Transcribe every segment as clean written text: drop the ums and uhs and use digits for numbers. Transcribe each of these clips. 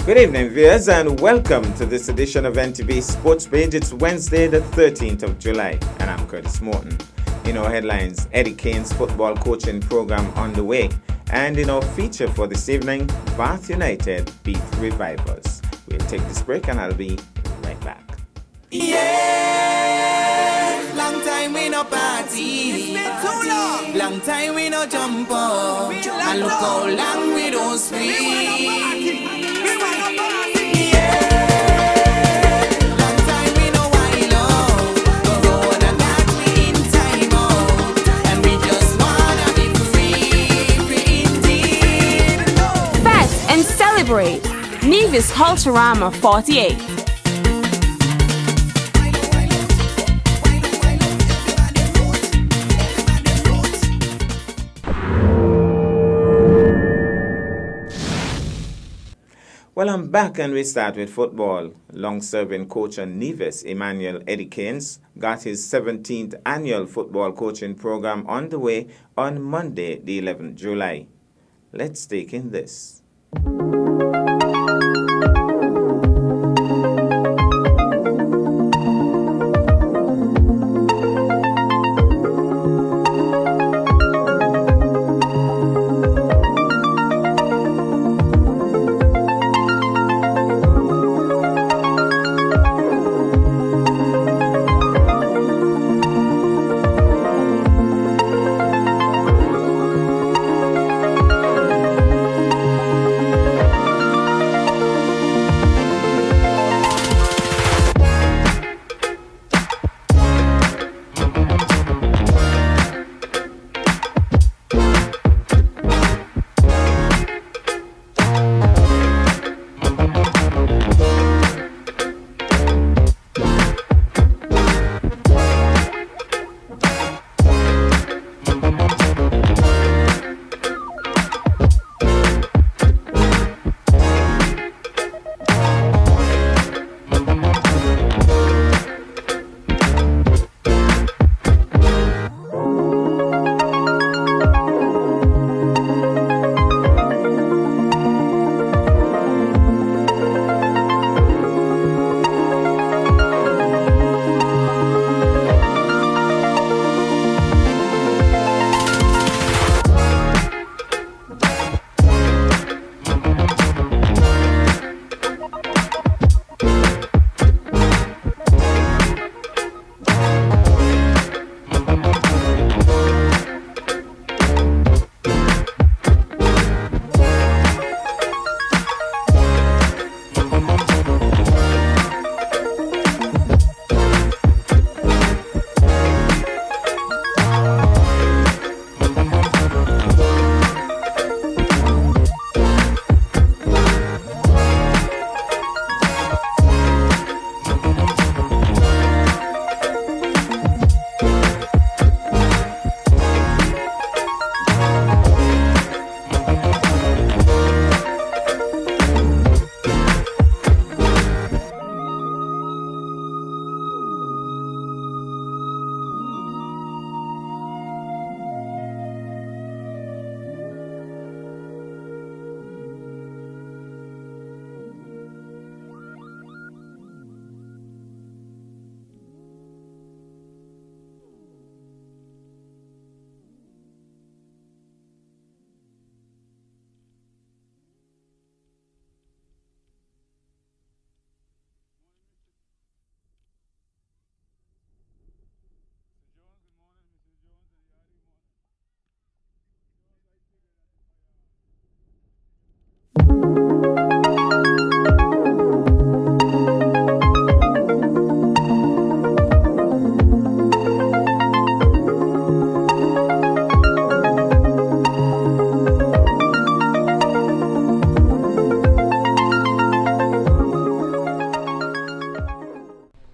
Good evening, viewers, and welcome to this edition of NTV Sports Page. It's Wednesday, the 13th of July, and I'm Curtis Morton. In our headlines, Eddie Kane's football coaching program on the way. And in our feature for this evening, Bath United beat Revivers. We'll take this break and I'll be right back. Yeah, long time we no party. It's been too long. Long time we no jump up. And look how long we don't speak. Celebrate Nevis Halterama 48. Well, I'm back and we start with football. Long-serving coach at Nevis, Emmanuel Eddie Keynes, got his 17th annual football coaching program on the way on Monday, the 11th July. Let's take in this.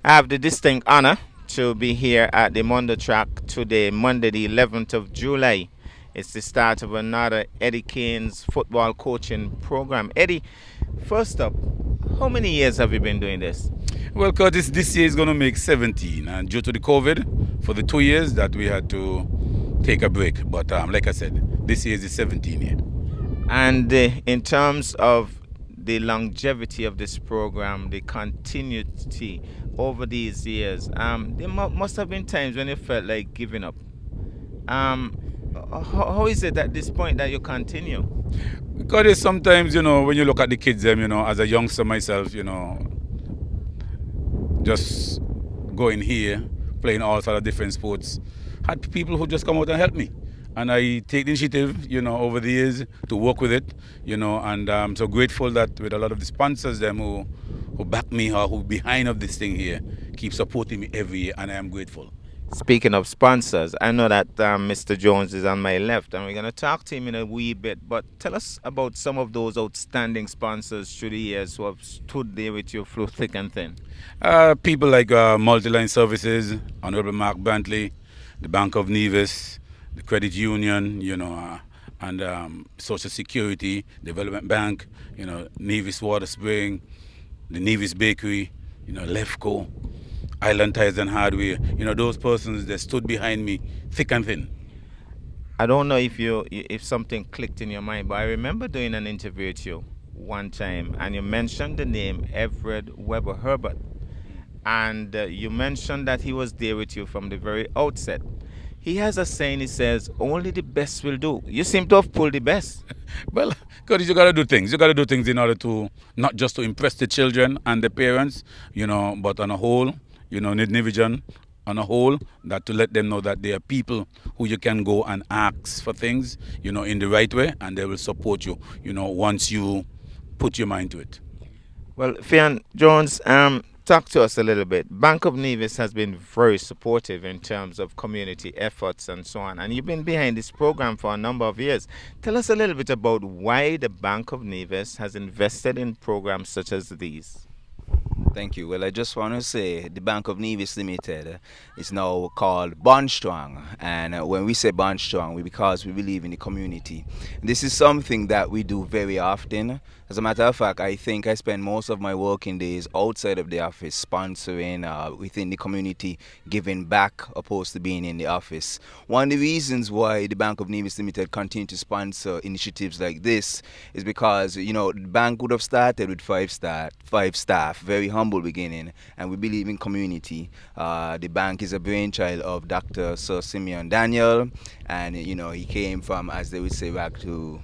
I have the distinct honor to be here at the Mondo Track today, Monday the 11th of July. It's the start of another Eddie Kane's football coaching program. Eddie, first up, how many years have you been doing this? Well, Curtis, this year is going to make 17, and due to the COVID, for the 2 years that we had to take a break. But like I said, this year is the 17th year. And in terms of the longevity of this program, the continuity over these years, there must have been times when you felt like giving up. How is it at this point that you continue? Because it's sometimes, when you look at the kids, as a youngster myself, just going here, playing all sorts of different sports, had people who just come out and help me. And I take the initiative, over the years to work with it, and I'm so grateful that with a lot of the sponsors, them who back me or who behind of this thing here, keep supporting me every year, and I am grateful. Speaking of sponsors, I know that Mr. Jones is on my left, and we're going to talk to him in a wee bit. But tell us about some of those outstanding sponsors through the years who have stood there with you through thick and thin. People like Multiline Services, Honorable Mark Brantley, the Bank of Nevis, the Credit Union, and Social Security, Development Bank, Nevis Water Spring, the Nevis Bakery, Lefco, Island Tires and Hardware, those persons that stood behind me thick and thin. I don't know if something clicked in your mind, but I remember doing an interview with you one time, and you mentioned the name Everett Weber Herbert, and you mentioned that he was there with you from the very outset. He has a saying, he says, only the best will do. You seem to have pulled the best. Well, because you got to do things. You got to do things in order to, not just to impress the children and the parents, but on a whole, Nivision on a whole, that to let them know that there are people who you can go and ask for things, in the right way, and they will support you, once you put your mind to it. Well, Fian Jones, talk to us a little bit. Bank of Nevis has been very supportive in terms of community efforts and so on, and you've been behind this program for a number of years. Tell us a little bit about why the Bank of Nevis has invested in programs such as these. Thank you. Well, I just want to say the Bank of Nevis Limited is now called Bond Strong. And when we say Bond Strong, because we believe in the community. This is something that we do very often. As a matter of fact, I think I spend most of my working days outside of the office, sponsoring within the community, giving back, opposed to being in the office. One of the reasons why the Bank of Nevis Limited continue to sponsor initiatives like this is because, the bank would have started with five staff, very humble beginning, and we believe in community. The bank is a brainchild of Dr. Sir Simeon Daniel, and, he came from, as they would say, back to,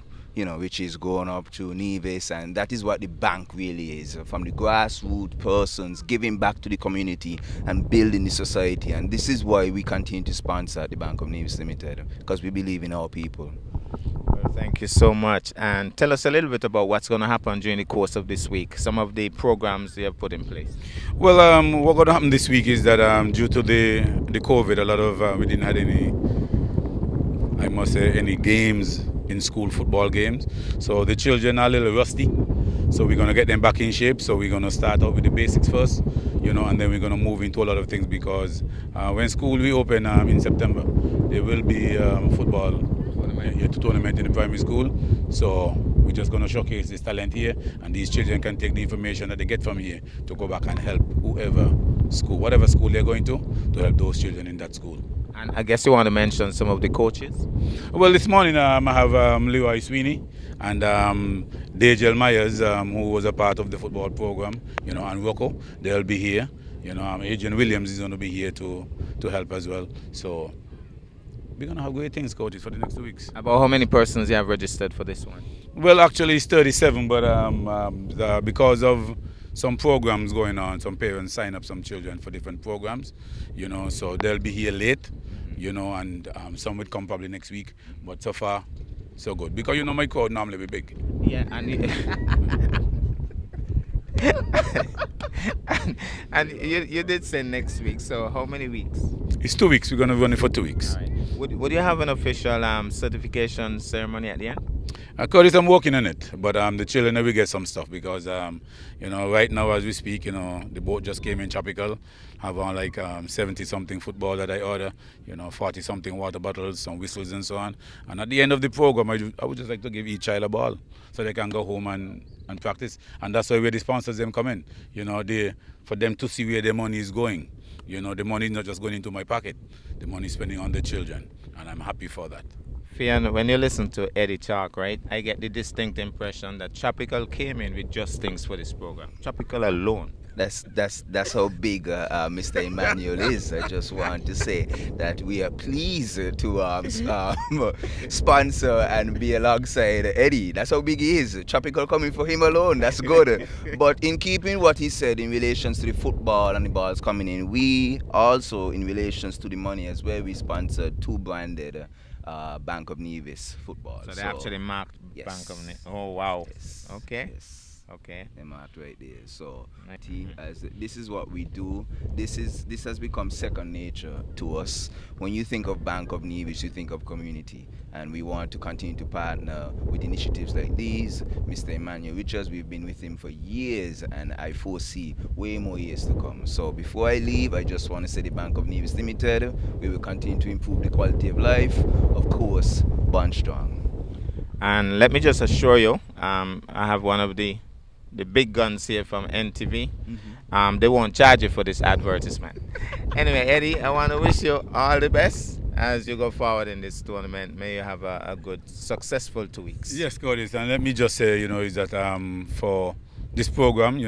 which is going up to Nevis, and that is what the bank really is, from the grassroots persons giving back to the community and building the society. And this is why we continue to sponsor the Bank of Nevis Limited, because we believe in our people. Well, thank you so much. And tell us a little bit about what's going to happen during the course of this week, some of the programs you have put in place. Well, what's going to happen this week is that due to the COVID, a lot of, we didn't have any, I must say, any games in school, football games. So the children are a little rusty. So we're going to get them back in shape. So we're going to start out with the basics first, and then we're going to move into a lot of things, because when school we open in September, there will be football tournament in the primary school. So we're just going to showcase this talent here, and these children can take the information that they get from here to go back and help whatever school they're going to help those children in that school. And I guess you want to mention some of the coaches? Well, this morning I have Leroy Sweeney and Dajel Myers, who was a part of the football program, and Rocco. They'll be here. Adrian Williams is going to be here to help as well. So we're going to have great things, coaches, for the next 2 weeks. About how many persons you have registered for this one? Well, actually it's 37, but because of some programs going on, some parents sign up some children for different programs, so they'll be here late, and some would come probably next week. But so far, so good. Because my crowd normally be big. Yeah, and you did say next week, so how many weeks? It's 2 weeks. We're going to run it for 2 weeks. All right. Would you have an official certification ceremony at the end? Curtis, I'm working on it, but the children will get some stuff, because right now as we speak, the boat just came in tropical. Have on like 70-something football that I order, 40-something water bottles, some whistles and so on. And at the end of the program, I would just like to give each child a ball so they can go home and practice. And that's where the sponsors them come in, for them to see where their money is going. The money is not just going into my pocket. The money is spending on the children, and I'm happy for that. Fiona, when you listen to Eddie talk, right, I get the distinct impression that Tropical came in with just things for this program. Tropical alone. That's how big Mr. Emmanuel is. I just want to say that we are pleased to sponsor and be alongside Eddie. That's how big he is. Tropical coming for him alone. That's good. But in keeping what he said in relations to the football and the balls coming in, we also, in relations to the money as well, we sponsored 2 branded Bank of Nevis football. So they actually marked yes. Bank of Nevis. Oh, wow. Yes. Okay. Yes. Okay. They marked right there. So as this is what we do. This has become second nature to us. When you think of Bank of Nevis, you think of community, and we want to continue to partner with initiatives like these. Mr. Emmanuel Richards, we've been with him for years, and I foresee way more years to come. So before I leave, I just want to say the Bank of Nevis Limited, we will continue to improve the quality of life. Of course, bond strong. And let me just assure you, I have one of the big guns here from NTV. They won't charge you for this advertisement. Anyway, Eddie, I want to wish you all the best as you go forward in this tournament. May you have a good, successful 2 weeks. Yes, Curtis, and let me just say, is that for this program,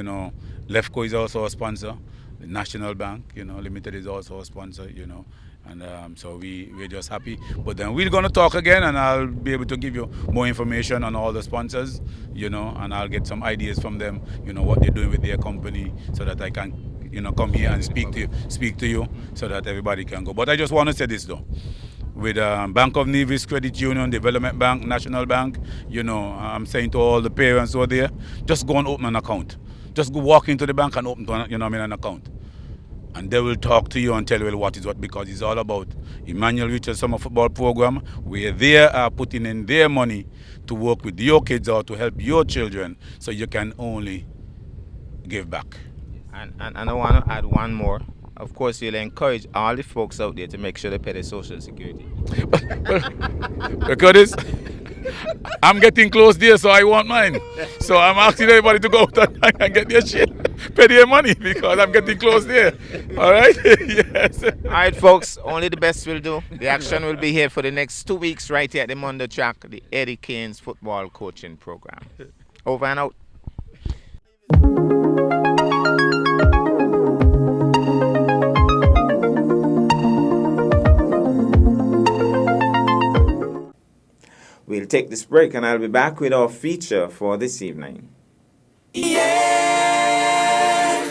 Lefco is also a sponsor. The National Bank, Limited is also a sponsor, and so we're just happy. But then we're going to talk again, and I'll be able to give you more information on all the sponsors, and I'll get some ideas from them, what they're doing with their company, so that I can, come here and speak to you, so that everybody can go. But I just want to say this though. With Bank of Nevis, Credit Union, Development Bank, National Bank, I'm saying to all the parents over there, just go and open an account. Just go walk into the bank and open an account. And they will talk to you and tell you what is what, because it's all about Emmanuel Richards Summer Football Program, where they are putting in their money to work with your kids or to help your children, so you can only give back. And I want to add one more. Of course, you'll encourage all the folks out there to make sure they pay their Social Security. Because I'm getting close there, so I want mine. So I'm asking everybody to go out and get their shit, pay their money, because I'm getting close there. All right? Yes. All right, folks, only the best will do. The action will be here for the next 2 weeks right here at the Mondo Track, the Eddie Canes Football Coaching Program. Over and out. We'll take this break and I'll be back with our feature for this evening. Yeah,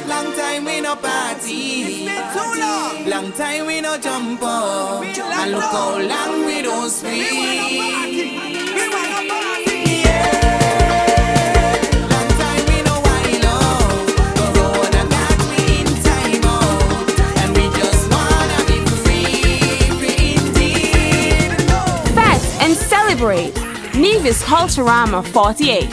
long time we no party. It's been too long. Long time we no jump up. And look how long we don't speak. Yeah, long time we no wild out. Corona got we in time out. And we just wanna be free indeed. Fest and celebrate Nevis Culturama 48.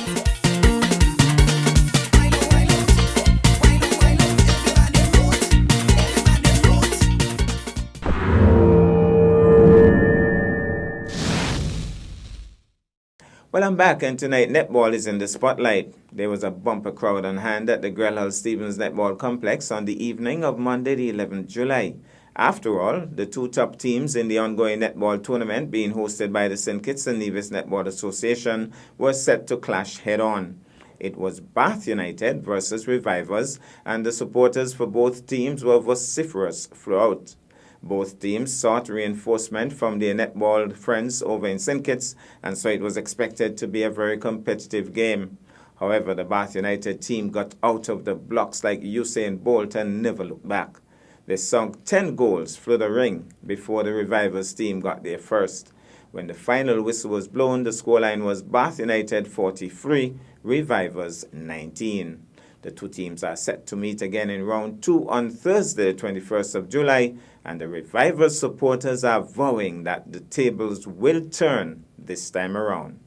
Well, I'm back, and tonight netball is in the spotlight. There was a bumper crowd on hand at the Grelhall Stevens Netball Complex on the evening of Monday, the 11th July. After all, the 2 top teams in the ongoing netball tournament, being hosted by the St. Kitts and Nevis Netball Association, were set to clash head-on. It was Bath United versus Revivers, and the supporters for both teams were vociferous throughout. Both teams sought reinforcement from their netball friends over in St. Kitts, and so it was expected to be a very competitive game. However, the Bath United team got out of the blocks like Usain Bolt and never looked back. They sunk 10 goals through the ring before the Revivers team got there first. When the final whistle was blown, the scoreline was Bath United 43, Revivers 19. The 2 teams are set to meet again in round 2 on Thursday, 21st of July, and the Revivers supporters are vowing that the tables will turn this time around.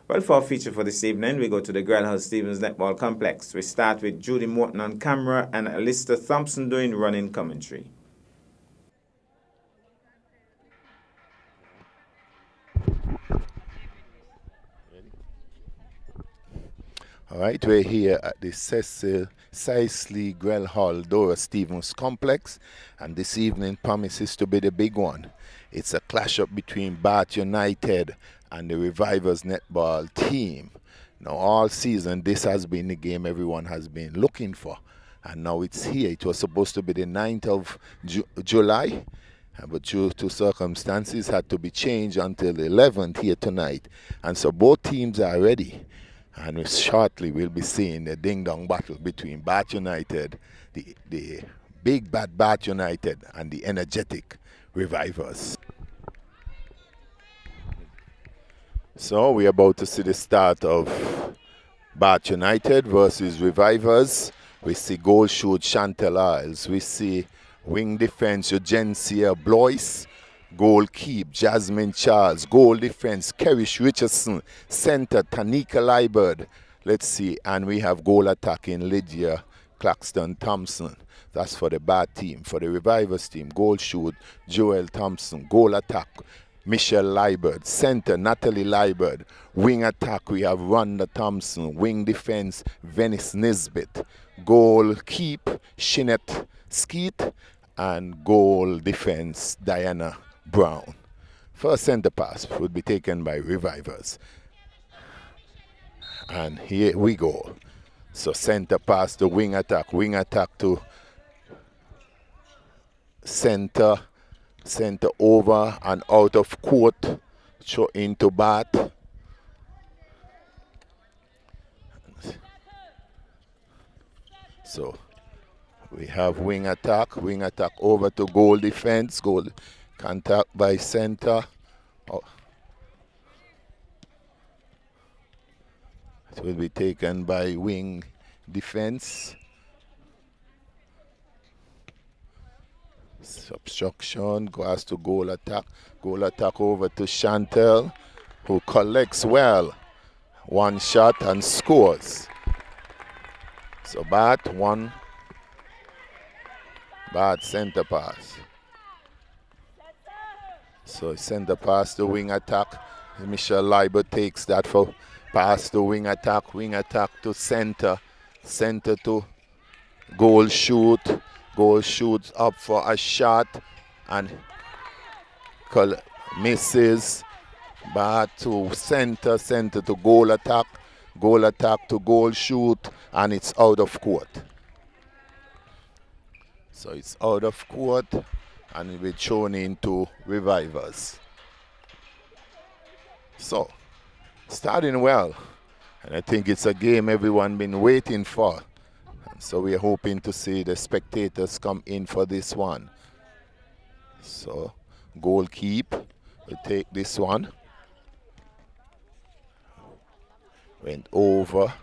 Well, for our feature for this evening, we go to the Grelhall Stevens Netball Complex. We start with Judy Morton on camera and Alistair Thompson doing running commentary. All right, we're here at the Cecil Sisley, Grell Hall, Dora Stevens Complex, and this evening promises to be the big one. It's a clash up between Bath United and the Revivers netball team. Now all season this has been the game everyone has been looking for, and now it's here. It was supposed to be the 9th of July, but due to circumstances had to be changed until the 11th here tonight, and so both teams are ready. And shortly we'll be seeing the ding-dong battle between Bath United, the big bad Bath United, and the energetic Revivers. So we're about to see the start of Bath United versus Revivers. We see goal shoot Chantel Isles. We see wing defense Eugencia Blois. Goal keep Jasmine Charles. Goal defense Kerish Richardson. Center Tanika Liebert. Let's see. And we have goal attacking Lydia Claxton Thompson. That's for the Bath team. For the Revivers team, goal shoot Joel Thompson. Goal attack Michelle Liebert. Center Natalie Liebert. Wing attack we have Rhonda Thompson. Wing defense Venice Nisbet. Goal keep Shinette Skeet. And goal defense Diana Brown. First center pass would be taken by Revivers. And here we go. So center pass to wing attack to center over and out of court, into Bath. So we have wing attack over to goal defense, goal contact by center. Oh. It will be taken by wing defense. Obstruction goes to goal attack over to Chantel, who collects well. One shot and scores. So Bath center pass. So center pass to wing attack. Michelle Liebert takes that for pass to wing attack to center to goal shoot. Goal shoots up for a shot and misses. Bath to center to goal attack to goal shoot, and it's out of court. So it's out of court and it will be shown into Revivers. So, starting well. And I think it's a game everyone been waiting for. And so we're hoping to see the spectators come in for this one. So, goal keep. We'll take this one. Went over.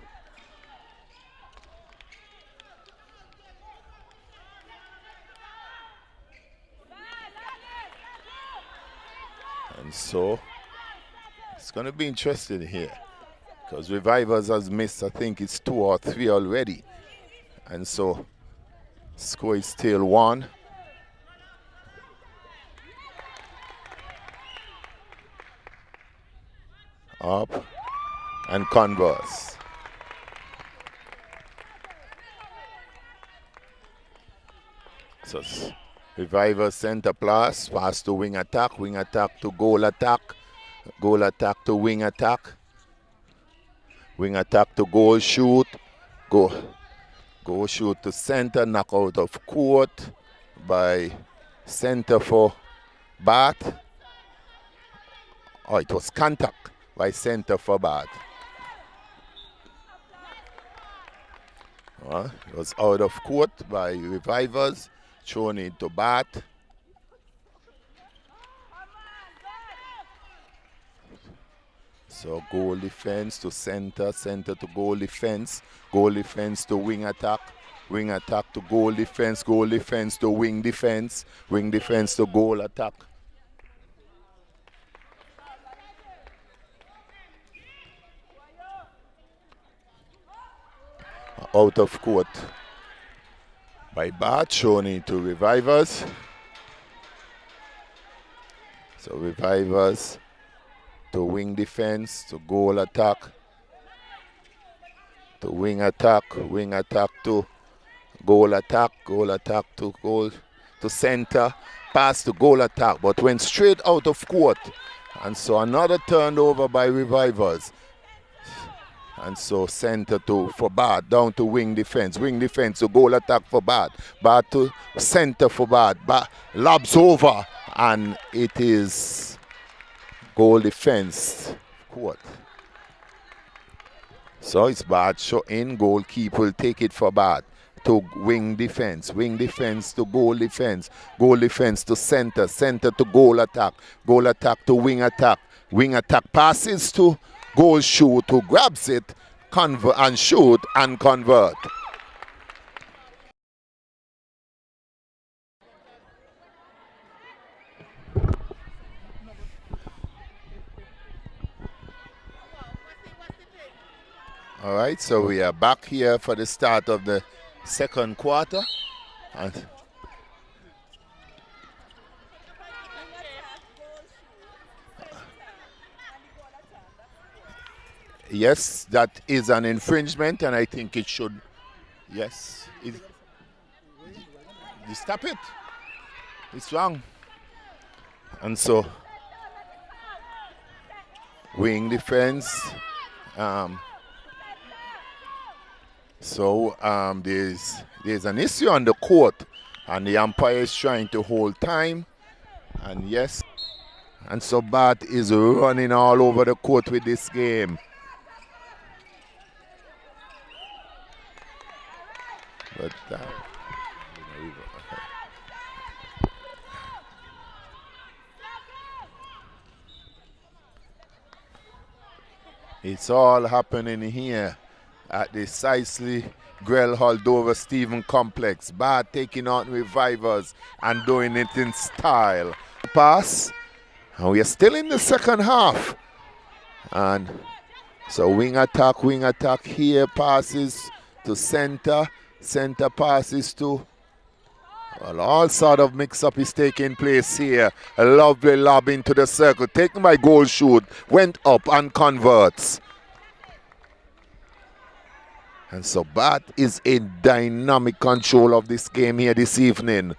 And so it's going to be interesting here because Revivers has missed, I think it's 2 or 3 already. And so score is still 1. Up and converse. So Revivers center pass to wing attack to goal attack to wing attack to goal shoot, goal shoot to center, knock out of court by center for Bath. Oh, it was contact by center for Bath. It was out of court by Revivers. Thrown into Bath. So goal defense to center to goal defense to wing attack to goal defense to wing defense to goal attack. Out of court by Bath, shown into Revivers. So Revivers to wing defense, to goal attack, to wing attack to goal attack to goal to center, pass to goal attack, but went straight out of court. And so another turnover by Revivers. And so center for Bad, down to wing defense to goal attack for Bad. Bad to center for Bad. Lobs over, and it is goal defense court. So it's Bad shot in, goalkeeper will take it for Bad. To wing defense to goal defense to center to goal attack to wing attack passes to goal shoot, who grabs it, convert and shoot and convert. All right, so we are back here for the start of the second quarter. And yes, that is an infringement, and I think it should. Yes, stop it. It's wrong. And so, wing defense. There's an issue on the court, and the umpire is trying to hold time. And yes, and so Bad is running all over the court with this game. But it's all happening here at the Sisley Grell Dover Stephen Complex. Bad taking on Revivers and doing it in style. Pass, and we are still in the second half. And so wing attack here, passes to center passes to, well, all sort of mix-up is taking place here. A lovely lob into the circle, taken by goal shoot, went up and converts. And so Bad is in dynamic control of this game here this evening.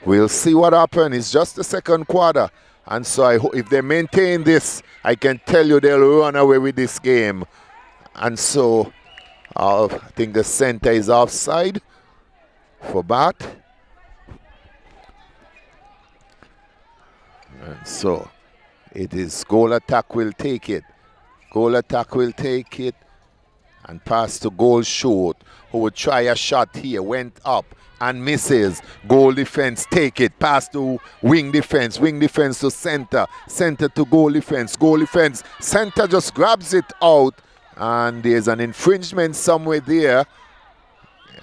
We'll see what happens. It's just the second quarter. And so I hope if they maintain this, I can tell you they'll run away with this game. And so I think the center is offside for Bad. And so it is goal attack will take it. And pass to goal shoot, who would try a shot here, went up and misses. Goal defense take it, pass to wing defense to center to goal defense, center just grabs it out, and there's an infringement somewhere there.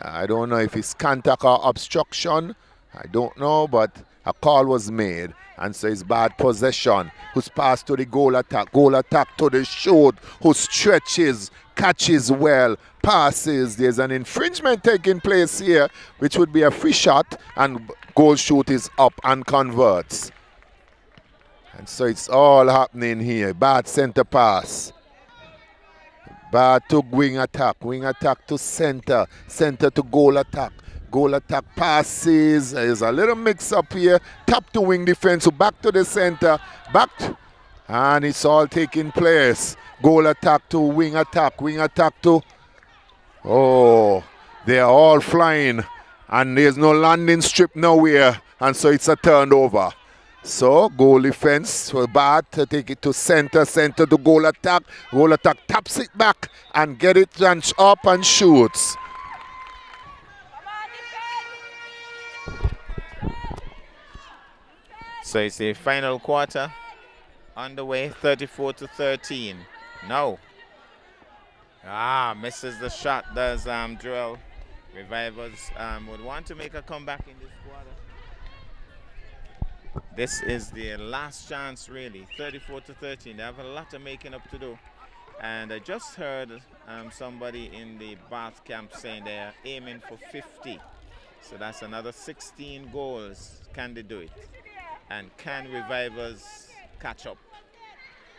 I don't know if it's contact or obstruction, I don't know, but a call was made. And so it's Bad possession, who's passed to the goal attack to the shoot, who stretches, catches well, passes. There's an infringement taking place here, which would be a free shot, and goal shoot is up and converts. And so it's all happening here. Bad center pass. Bad to wing attack to center to goal attack. Goal attack passes. There's a little mix up here. Tap to wing defense, so back to the center. And it's all taking place. Goal attack to wing attack to. Oh, they're all flying. And there's no landing strip nowhere. And so it's a turnover. So goal defense for Bad to take it to center to goal attack. Goal attack taps it back and get it up and shoots. So it's the final quarter underway, 34-13. No. Misses the shot, does Joel. Revivers would want to make a comeback in this quarter. This is their last chance, really. 34-13. They have a lot of making up to do. And I just heard somebody in the Bath camp saying they're aiming for 50. So that's another 16 goals. Can they do it? And can Revivers catch up?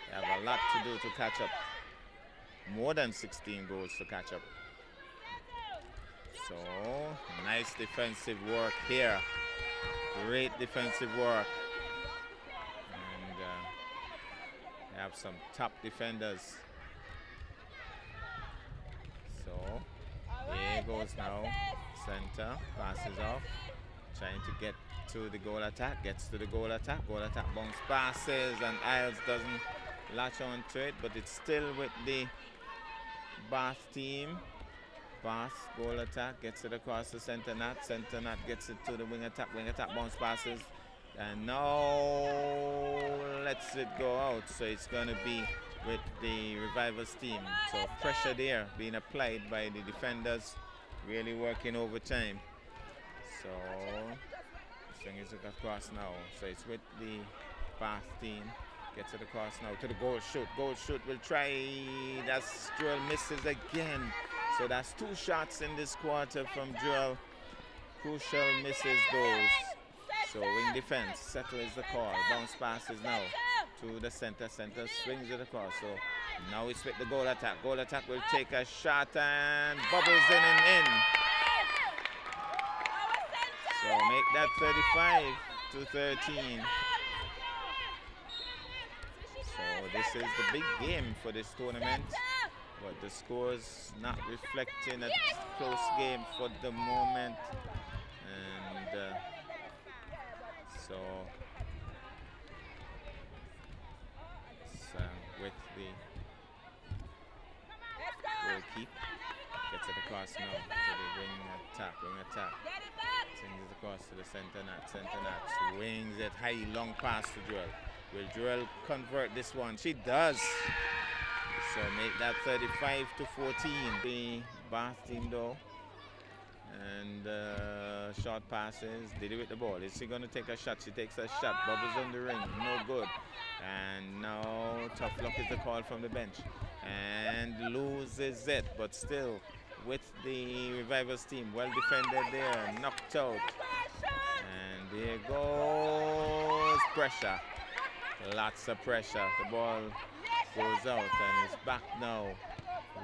They have a lot to do to catch up. More than 16 goals to catch up. So, nice defensive work here. Great defensive work. And they have some top defenders. So, here goes now. Center, passes off. Trying to get to the goal attack. Gets to the goal attack. Goal attack bounce passes, and Isles doesn't latch on to it, but it's still with the Bath team. Bath, goal attack, gets it across the center net. Center net gets it to the wing attack. Wing attack bounce passes. And now lets it go out. So it's going to be with the Revivers team. So pressure there being applied by the defenders. Really working overtime. So swing is across now. So it's with the Bath team. Gets it across now to the goal shoot. Goal shoot will try. That's Joel misses again. So that's 2 shots in this quarter from Joel. Crucial misses those. So wing defense settles the call. Bounce passes now to the center. Center swings it across. So now it's with the goal attack. Goal attack will take a shot and bubbles in and in. So make that 35-13. So this is the big game for this tournament. But the score's not reflecting a close game for the moment. And so with the goalkeeper, gets it across now to the wing attack. Sends it across to the center net, swings it high, long pass to Joel. Will Joel convert this one? She does. So make that 35-14. The Bath team though. And short passes. Did it with the ball. Is she going to take a shot? She takes a shot. Bubbles on the ring. No good. And now tough luck is the call from the bench. And loses it. But still with the Revivers team. Well defended there. Knocked out. And there goes pressure. Lots of pressure. The ball goes out and it's back now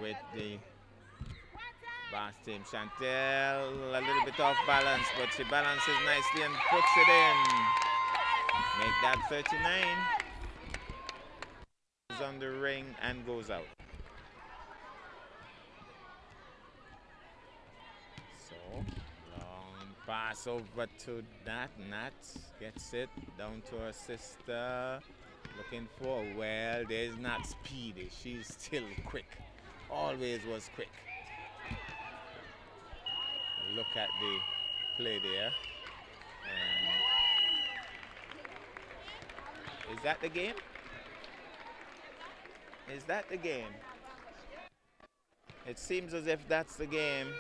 with the Bath team. Chantel a little bit off balance, but she balances nicely and puts it in. Make that 39. Goes on the ring and goes out. So long pass over to Nat. Nat gets it down to her sister. Looking for, well, there's not speedy. She's still quick. Always was quick. Look at the play there. And is that the game? Is that the game? It seems as if that's the game.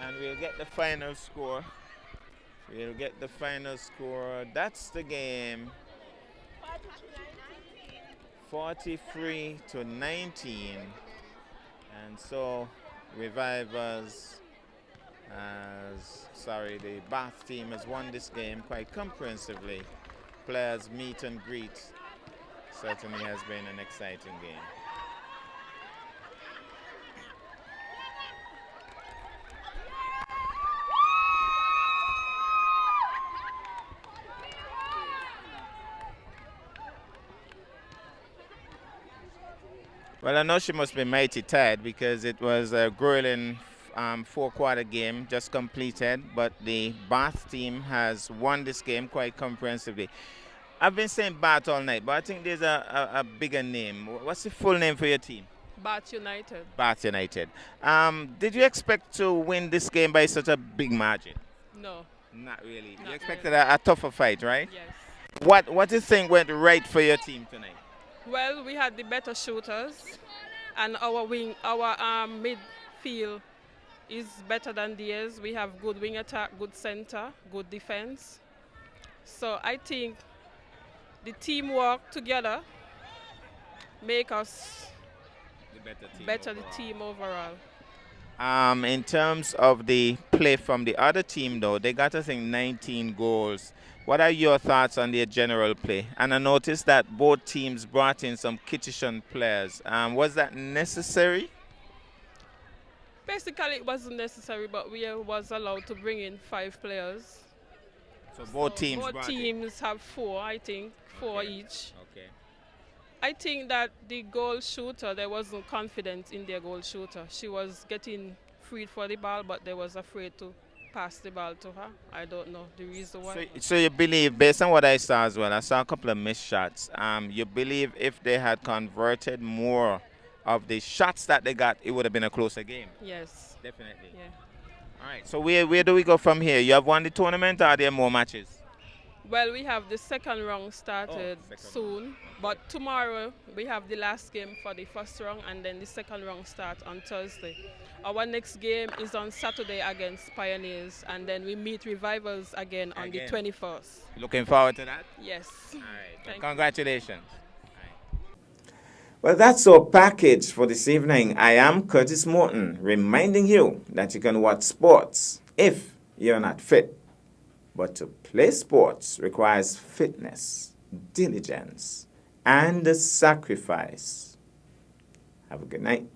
And we'll get the final score. We'll get the final score. That's the game. 43-19, and so Revivers the Bath team has won this game quite comprehensively. Players meet and greet. Certainly has been an exciting game. Well, I know she must be mighty tired because it was a grueling 4-quarter game just completed, but the Bath team has won this game quite comprehensively. I've been saying Bath all night, but I think there's a bigger name. What's the full name for your team? Bath United. Bath United. Did you expect to win this game by such a big margin? No. Not really. Not you expected really. a tougher fight, right? Yes. What do you think went right for your team tonight? Well, we had the better shooters, and our midfield is better than theirs. We have good wing attack, good center, good defense. So I think the teamwork together make us better the team overall. In terms of the play from the other team, though, they got, I think, 19 goals. What are your thoughts on their general play? And I noticed that both teams brought in some Kitchen players. Was that necessary? Basically, it wasn't necessary, but we was allowed to bring in 5 players. So both teams Both brought it. teams have 4, I think, 4 Okay. each. Okay. I think that the goal shooter, they wasn't confident in their goal shooter. She was getting freed for the ball, but they was afraid to pass the ball to her. I don't know the reason why. So you believe, based on what I saw as well, I saw a couple of missed shots. You believe if they had converted more of the shots that they got, it would have been a closer game. Yes. Definitely. Yeah. All right. So where do we go from here? You have won the tournament, or are there more matches? Well, we have the second round started second soon, but tomorrow we have the last game for the first round, and then the second round start on Thursday. Our next game is on Saturday against Pioneers, and then we meet Revivals again on Again. the 21st. Looking forward to that. Yes. All right. Thank you. Congratulations. Well, that's our package for this evening. I am Curtis Morton, reminding you that you can watch sports if you're not fit. But to play sports requires fitness, diligence, and sacrifice. Have a good night.